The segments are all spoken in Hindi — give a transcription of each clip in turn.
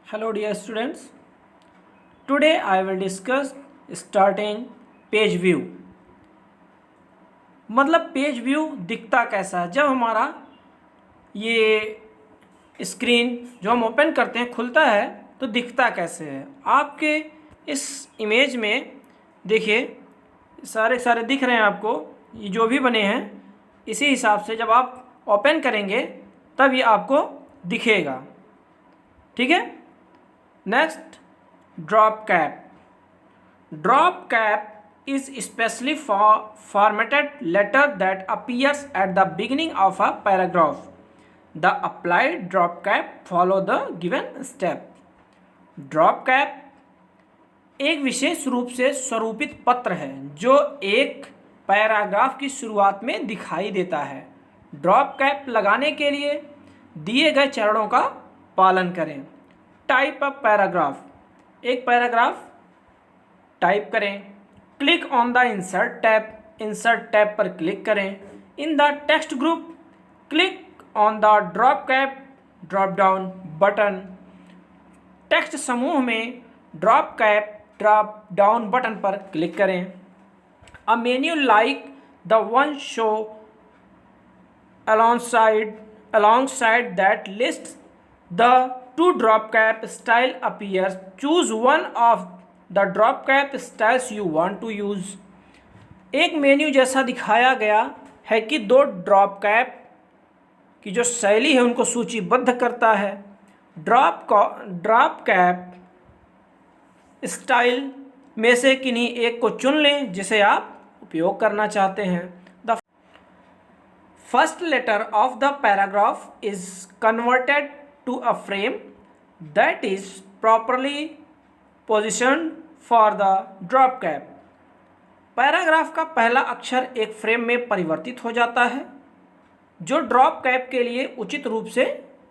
Hello dear students. Today I will discuss starting page view. मतलब पेज व्यू दिखता कैसा है जब हमारा ये स्क्रीन जो हम ओपन करते हैं खुलता है तो दिखता कैसे है। आपके इस इमेज में देखिए सारे दिख रहे हैं आपको, ये जो भी बने हैं इसी हिसाब से जब आप ओपन करेंगे तब ये आपको दिखेगा। ठीक है। Next, drop cap. Drop cap is specially formatted letter that appears at the beginning of a paragraph. The applied drop cap follow the given step. Drop cap एक विशेष रूप से स्वरूपित पत्र है जो एक पैराग्राफ की शुरुआत में दिखाई देता है। ड्रॉप कैप लगाने के लिए दिए गए चरणों का पालन करें। टाइप ऑफ पैराग्राफ, एक पैराग्राफ टाइप करें। Click on the insert tab पर क्लिक करें। In the text group click on the drop cap drop down button. Text समूह में drop cap drop down button पर क्लिक करें। अ menu like the one show alongside that lists the two drop cap style appears. Choose one of the drop cap styles you want to use. एक मेन्यू जैसा दिखाया गया है कि दो ड्रॉप कैप की जो शैली है उनको सूचीबद्ध करता है। ड्रॉप कैप स्टाइल में से किन्हीं एक को चुन लें जिसे आप उपयोग करना चाहते हैं। The first letter of the paragraph is converted to a frame that is properly positioned for the drop cap. Paragraph का पहला अक्षर एक फ्रेम में परिवर्तित हो जाता है जो ड्रॉप कैप के लिए उचित रूप से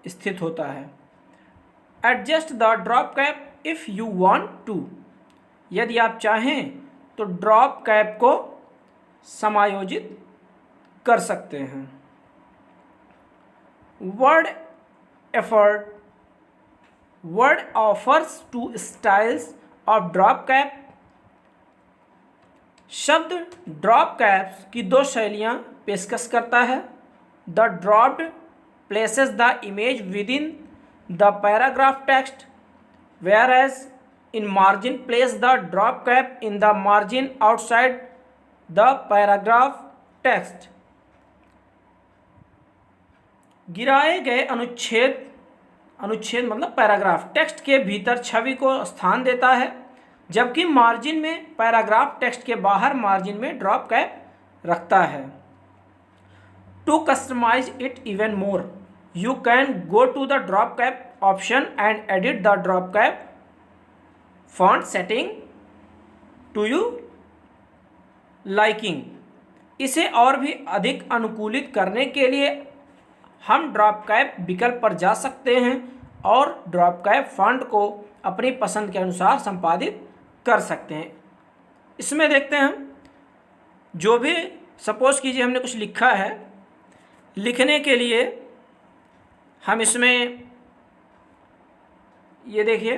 स्थित होता है। Adjust the drop cap if you want to, यदि आप चाहें तो ड्रॉप कैप को समायोजित कर सकते हैं। Word offers two styles of drop cap. शब्द ड्रॉप कैप्स की दो शैलियाँ पेशकश करता है। The dropped places the image within the paragraph text, whereas in margin place the drop cap in the margin outside the paragraph text. गिराए गए अनुच्छेद मतलब पैराग्राफ टेक्स्ट के भीतर छवि को स्थान देता है, जबकि मार्जिन में पैराग्राफ टेक्स्ट के बाहर मार्जिन में ड्रॉप कैप रखता है। To customize it even more you can go to the drop cap option and edit the drop cap font setting to you liking. इसे और भी अधिक अनुकूलित करने के लिए हम ड्रॉप कैप विकल्प पर जा सकते हैं और ड्रॉप कैप फॉन्ट को अपनी पसंद के अनुसार संपादित कर सकते हैं। इसमें देखते हैं हम जो भी सपोज कीजिए हमने कुछ लिखा है, लिखने के लिए हम इसमें ये देखिए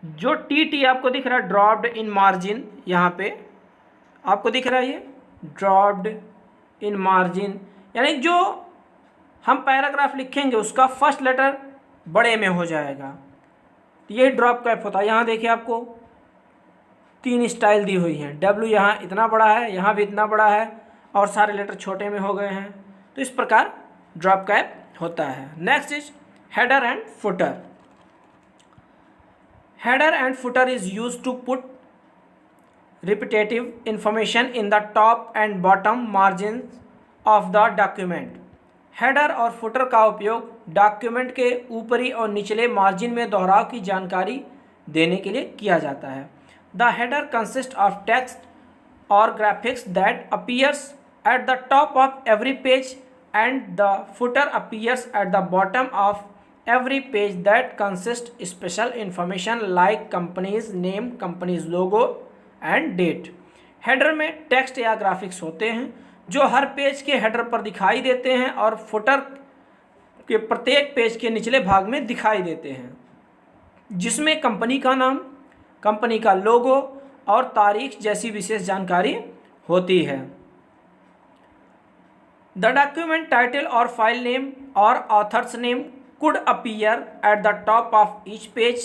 जो टी आपको दिख रहा है ड्रॉप्ड इन मार्जिन, यहाँ पे आपको दिख रहा है ये ड्रॉप्ड इन मार्जिन, यानी जो हम पैराग्राफ लिखेंगे उसका फर्स्ट लेटर बड़े में हो जाएगा। यही ड्रॉप कैप होता है। यहाँ देखिए आपको तीन स्टाइल दी हुई हैं। डब्ल्यू यहाँ इतना बड़ा है, यहाँ भी इतना बड़ा है और सारे लेटर छोटे में हो गए हैं। तो इस प्रकार ड्रॉप कैप होता है। Next is header and footer. Header and footer is use to put repetitive information in the top and bottom margins of the document. Header और फुटर का उपयोग डॉक्यूमेंट के ऊपरी और निचले मार्जिन में दोहराव की जानकारी देने के लिए किया जाता है। The header consist of text और graphics that appears at the top of every page and the footer appears at the bottom of every page that consist special information like companies name, companies logo and date. Header में टेक्स्ट या ग्राफिक्स होते हैं जो हर पेज के हेडर पर दिखाई देते हैं और फुटर के प्रत्येक पेज के निचले भाग में दिखाई देते हैं, जिसमें कंपनी का नाम, कंपनी का लोगो और तारीख जैसी विशेष जानकारी होती है। द डॉक्यूमेंट टाइटल और फाइल नेम और author's name could appear at the top of each page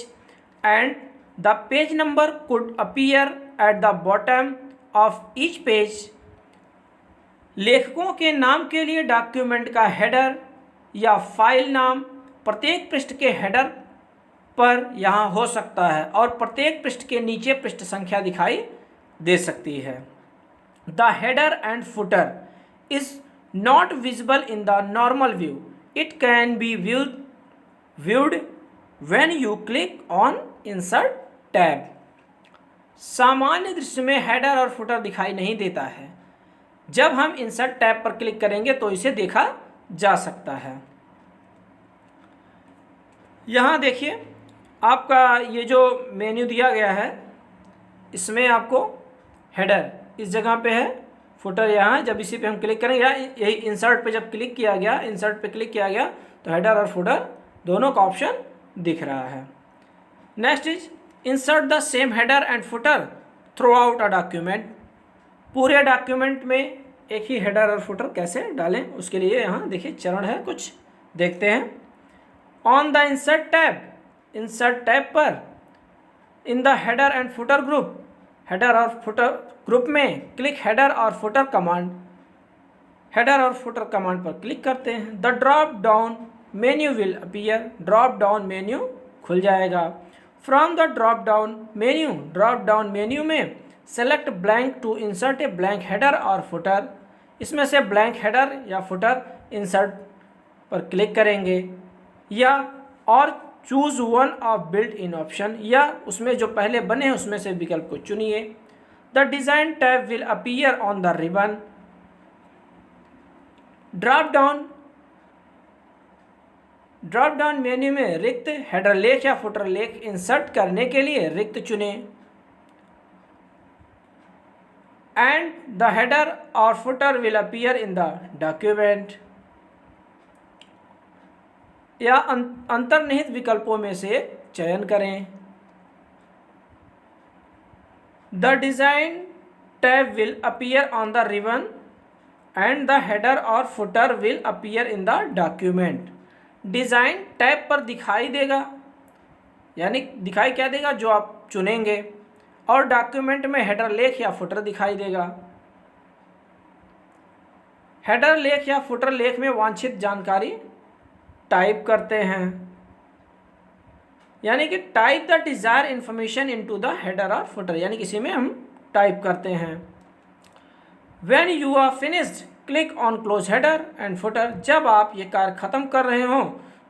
and the page number could appear at the bottom of each page। लेखकों के नाम के लिए डॉक्यूमेंट का हेडर या फाइल नाम प्रत्येक पृष्ठ के हेडर पर यहाँ हो सकता है और प्रत्येक पृष्ठ के नीचे पृष्ठ संख्या दिखाई दे सकती है। The header and footer is not visible in the normal view, it can be viewed when you click on insert tab। सामान्य दृश्य में हेडर और फुटर दिखाई नहीं देता है, जब हम इंसर्ट टैब पर क्लिक करेंगे तो इसे देखा जा सकता है। यहाँ देखिए आपका ये जो मेन्यू दिया गया है, इसमें आपको हेडर इस जगह पे है, फुटर यहाँ, जब इसी पे हम क्लिक करेंगे, यही इंसर्ट पे जब क्लिक किया गया, इंसर्ट पे क्लिक किया गया तो हेडर और फुटर दोनों का ऑप्शन दिख रहा है। Next is insert the same header and footer through out a document. पूरे डॉक्यूमेंट में एक ही हेडर और फुटर कैसे डालें, उसके लिए यहाँ देखिए चरण है, कुछ देखते हैं। On the insert tab, insert tab पर in the header and footer group, header और फुटर ग्रुप में क्लिक हेडर और फुटर कमांड, हेडर और फुटर कमांड पर क्लिक करते हैं। The drop down menu will appear, drop down menu खुल जाएगा। From the drop down menu में select blank to insert a blank header और फुटर, इसमें से ब्लैंक हेडर या फुटर इंसर्ट पर क्लिक करेंगे, या और choose one of built in option, या उसमें जो पहले बने हैं उसमें से विकल्प को चुनिए। The design tab will appear on the ribbon. Drop down menu में रिक्त हेडर लेख या फुटर लेख इंसर्ट करने के लिए रिक्त चुनें एंड द हेडर और footer will appear in the document, या अंतर्निहित विकल्पों में से चयन करें। The design tab will appear on the ribbon and the header और footer will appear in the document. Design tab पर दिखाई देगा, यानी दिखाई क्या देगा, जो आप चुनेंगे, और डॉक्यूमेंट में हेडर लेख या फुटर दिखाई देगा। हेडर लेख या फुटर लेख में वांछित जानकारी टाइप करते हैं, यानी कि type the desire information into the header और फुटर, यानी किसी में हम टाइप करते हैं। When you are finished click on close header and footer. जब आप ये कार्य ख़त्म कर रहे हो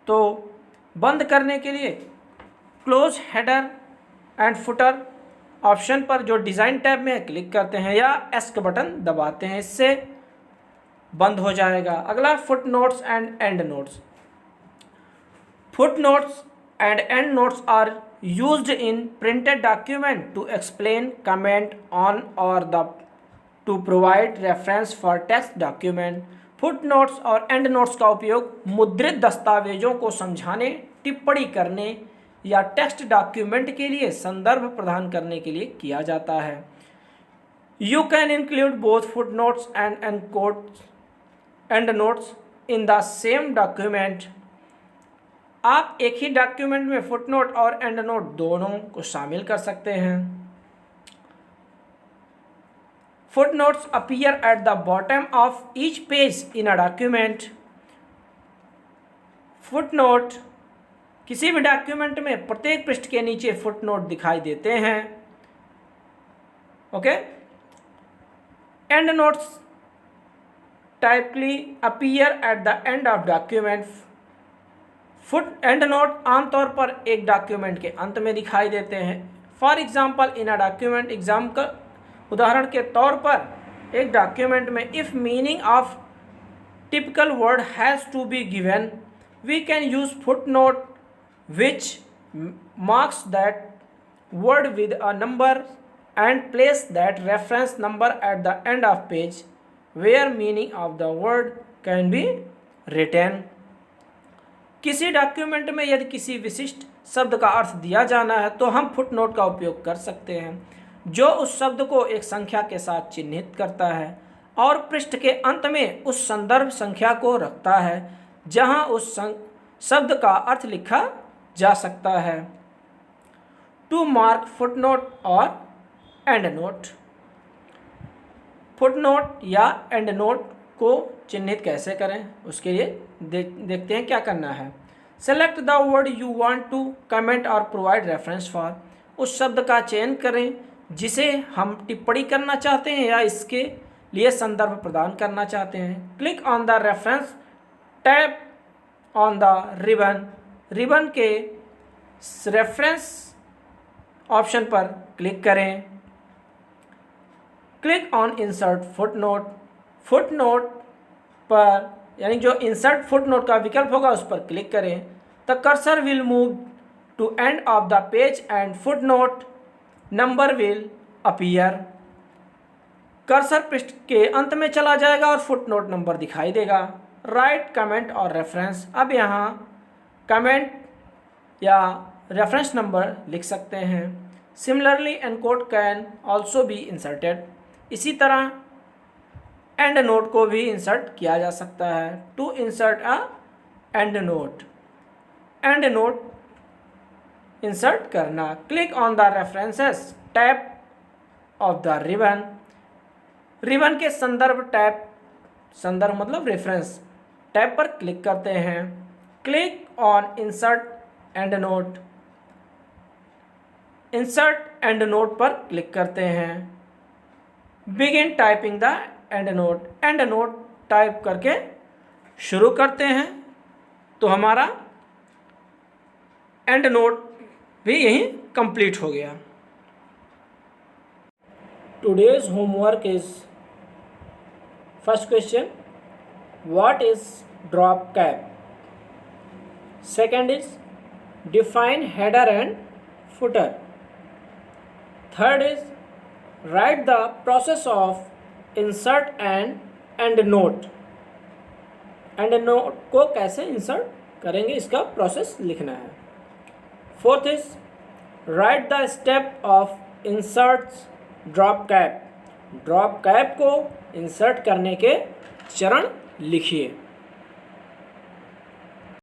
तो बंद करने के लिए close header and footer option पर जो डिज़ाइन टैब में है क्लिक करते हैं या एस का बटन दबाते हैं, इससे बंद हो जाएगा। अगला footnotes and endnotes. Footnotes and endnotes are used in printed document to explain, comment on और the to provide reference for text document. Footnotes और एंड नोट्स का उपयोग मुद्रित दस्तावेजों को समझाने, टिप्पणी करने या टेक्स्ट डॉक्यूमेंट के लिए संदर्भ प्रदान करने के लिए किया जाता है। You can include both foot notes and and notes in the same document. आप एक ही डॉक्यूमेंट में फुट नोट और एंड नोट दोनों को शामिल कर सकते हैं। Footnotes appear at the bottom of each page in a document. Footnote किसी भी डॉक्यूमेंट में प्रत्येक पृष्ठ के नीचे फुटनोट दिखाई देते हैं। Okay, endnotes typically appear at the end of document. Foot end note आमतौर पर एक डॉक्यूमेंट के अंत में दिखाई देते हैं। For example in a document, exam का उदाहरण के तौर पर एक डॉक्यूमेंट में if meaning of typical word has to be given, we can use footnote which marks that word with a number and place that reference number at the end of page where meaning of the word can be written. किसी डॉक्यूमेंट में यदि किसी विशिष्ट शब्द का अर्थ दिया जाना है तो हम फुटनोट का उपयोग कर सकते हैं, जो उस शब्द को एक संख्या के साथ चिन्हित करता है और पृष्ठ के अंत में उस संदर्भ संख्या को रखता है जहां उस शब्द का अर्थ लिखा जा सकता है। टू मार्क फुटनोट और एंड नोट। फुटनोट या एंड नोट को चिन्हित कैसे करें, उसके लिए देखते हैं क्या करना है। Select the word you want to comment और प्रोवाइड रेफरेंस फॉर। उस शब्द का चयन करें जिसे हम टिप्पणी करना चाहते हैं या इसके लिए संदर्भ प्रदान करना चाहते हैं। Click on the reference tab on the ribbon. Ribbon के रेफरेंस ऑप्शन पर क्लिक करें। Click on insert footnote. Footnote पर यानी जो इंसर्ट फुटनोट का विकल्प होगा उस पर क्लिक करें। The cursor will move to end of the page and footnote number will appear. Cursor पृष्ठ के अंत में चला जाएगा और फुटनोट नंबर दिखाई देगा। राइट कमेंट और रेफरेंस। अब यहाँ कमेंट या रेफरेंस नंबर लिख सकते हैं। Similarly encode can also be inserted. इसी तरह एंड नोट को भी इंसर्ट किया जा सकता है। To insert a endnote. Endnote insert करना। Click on the references tab of the ribbon. Ribbon के संदर्भ टैब, संदर्भ मतलब रेफरेंस टैब पर क्लिक करते हैं। Click on insert and note. Insert and note पर क्लिक करते हैं। Begin typing the end note. And note type करके शुरू करते हैं तो हमारा एंड नोट भी यहीं कंप्लीट हो गया। Today's homework is first question, what is drop cap. Second is define header and footer. Third is right the process of insert and and note. And note को कैसे इंसर्ट करेंगे इसका प्रोसेस लिखना है। Fourth is right the step of inserts drop cap. Drop cap को इंसर्ट करने के चरण लिखिए।